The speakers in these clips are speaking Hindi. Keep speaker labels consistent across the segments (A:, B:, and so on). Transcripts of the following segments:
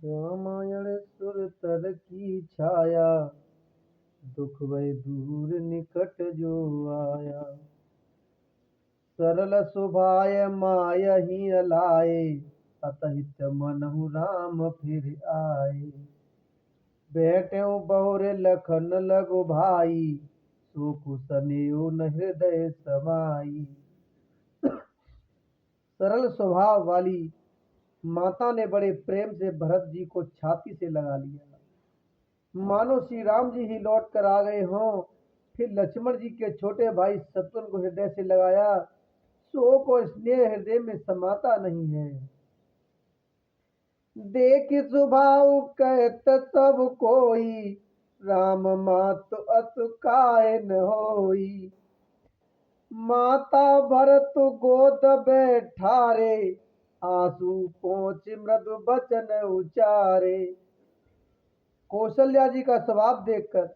A: रामायण सुरतर की छाया, दुख भय दूर निकट जो आया। सरल सुभाय मायहि अलाए, अतहित मनहु राम फिर आए। बैठ्यो बहुर लखन लगु भाई, सो कुसनेउ न हृदय समाई। सरल स्वभाव वाली माता ने बड़े प्रेम से भरत जी को छाती से लगा लिया, मानो श्री राम जी ही लौट कर आ गए हों। फिर लक्ष्मण जी के छोटे भाई शत्रुघ्न को हृदय से लगाया, सो को स्नेह हृदय में समाता नहीं है। देख स्वभाव कहत सब कोई, राम मात अतु काय न होई। माता भरत गोद बैठारे, आंसू पोंछ मृदु बचन उचारे। कौशल्या जी का स्वभाव देखकर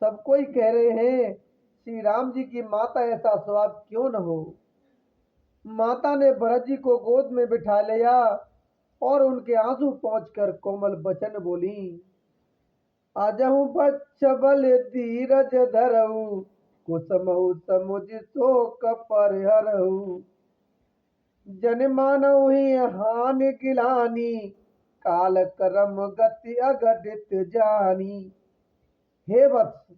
A: सब कोई कह रहे हैं, श्री राम जी की माता ऐसा स्वभाव क्यों न हो। माता ने भरत जी को गोद में बिठा लिया और उनके आंसू पोंछकर कोमल बचन बोली। आजहु बच्च बल धीरज धरऊ, कुसमऊ समुझ शोक परिहरऊ। जन मानऊ ही हानि गिलानी, काल करम गति अघटित जानी। हे वत्स,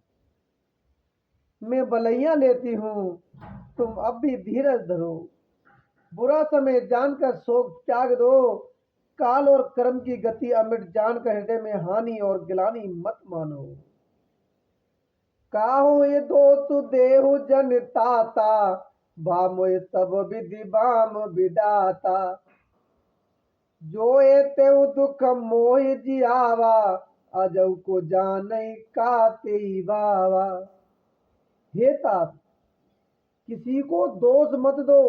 A: मैं बलैया लेती हूँ, तुम अब भी धीरज धरो। बुरा समय जानकर शोक त्याग दो, काल और कर्म की गति अमिट जानकर हृदय में हानि और गिलानी मत मानो। काहू ये दोष देहु जन ताता, बामोय सब विधि बाम विदाता। जो ए तेउ दुख मोहि जियावा, अजऊ को जानई काते बावा। हे तात, किसी को दोष मत दो,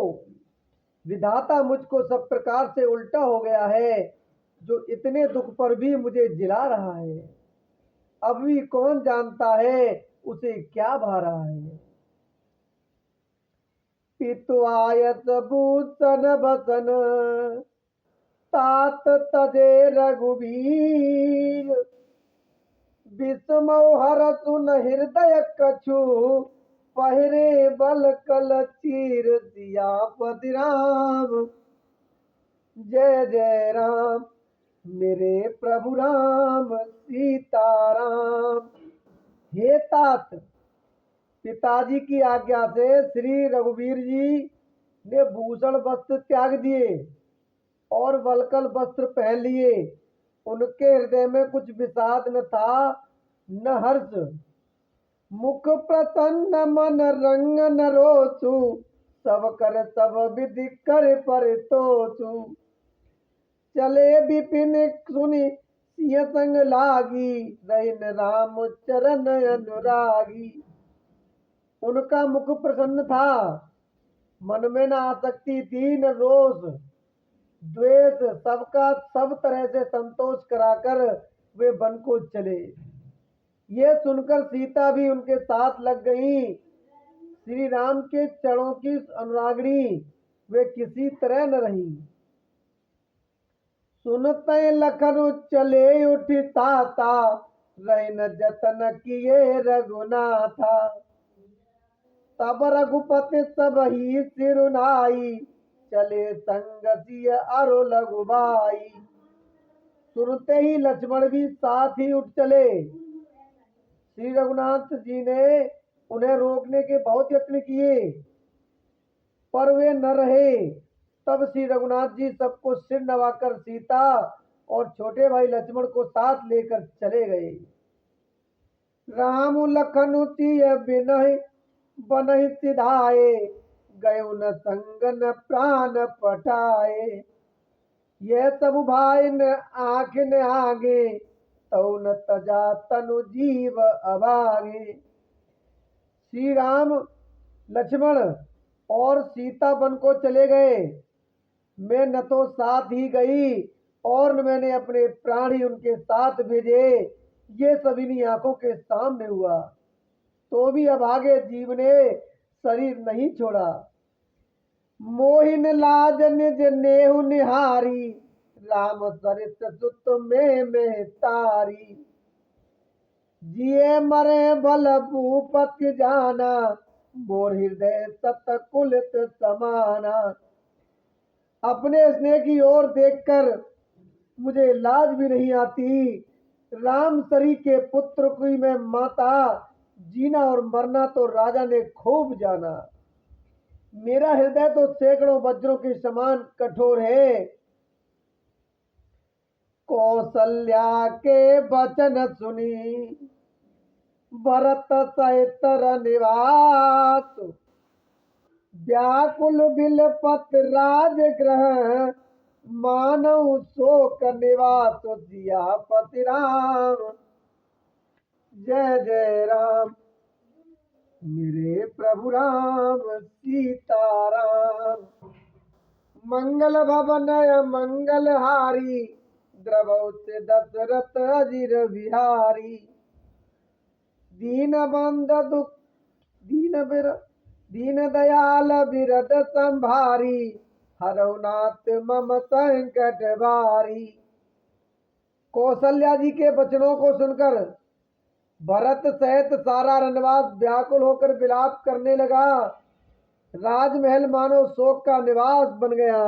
A: विधाता मुझको सब प्रकार से उल्टा हो गया है, जो इतने दुख पर भी मुझे जिला रहा है। अब भी कौन जानता है उसे क्या भा रहा है। पितुआयत भूषण बसन, तात तजे रघुवीर। विषमौ हरसु न हृदय कछु, पहिरे बल कल चीर सियापति राम। जय जय राम मेरे प्रभु राम सीताराम। हे तात, पिताजी की आज्ञा से श्री रघुवीर जी ने भूषण वस्त्र त्याग दिए और वलकल वस्त्र पहन लिए। उनके हृदय में कुछ विषाद न था न हर्ष। मुख प्रसन्न मन रंग न रोसु, सब कर सब विधि कर पर तोसु। चले विपिन सुनि सिंह संग लागी, रहिन राम चरण अनुरागी। उनका मुख प्रसन्न था, मन में न आसक्ति थी न रोष द्वेष। सबका सब तरह से संतोष कराकर वे वन को चले। ये सुनकर सीता भी उनके साथ लग गई। श्री राम के चरणों की अनुरागिणी वे किसी तरह न रही। सुनते लखन चले उठी ताता, रही न जतन किए रघुनाथा। तब रघुपति सब ही सिरुनाई, चले संग सिय अरु लघुबाई। सुनते ही लक्ष्मण भी साथ ही उठ चले। श्री रघुनाथ जी ने उन्हें रोकने के बहुत यत्न किए, पर वे न रहे। तब श्री रघुनाथ जी सबको सिर नवाकर सीता और छोटे भाई लक्ष्मण को साथ लेकर चले गए। राम लखन सिय बिनहि बनहि सिधाए, गयो न संग न प्राण पटाए। यह सब भाई न आंख न आगे, तौ न तजा तनु जीव अभागे। श्री राम लक्ष्मण और सीता वन को चले गए। मैं न तो साथ ही गई और न मैंने अपने प्राण ही उनके साथ भेजे। ये सब इन्हीं आंखों के सामने हुआ, तो भी अभागे जीव ने शरीर नहीं छोड़ा। मोहिन लाज निज नेहु निहारी, राम सरित सुत में तारी। जिए मरे बल भूपत जाना, मोर हृदय सतकुलित समाना। अपने स्नेह की ओर देखकर मुझे लाज भी नहीं आती। राम सरी के पुत्र की मैं माता, जीना और मरना तो राजा ने खूब जाना। मेरा हृदय तो सैकड़ों वज्रों के समान कठोर है। कौशल्या के वचन सुनी, भरत सहित निवास। व्याकुल बिलपत राजगृह, मानव शोक निवास। सियापति राम, जय जय राम, मेरे प्रभु राम सीताराम। मंगल भवन मंगलहारी, द्रवौ से दशरथ अजिर बिहारी। दीन बंद दुख दीन बिर दीन दयाल बिरद संभारी, हरौनाथ मम संकट भारी। कौशल्या जी के वचनों को सुनकर भरत सहित सारा रनवास व्याकुल होकर विलाप करने लगा। राजमहल मानो शोक का निवास बन गया।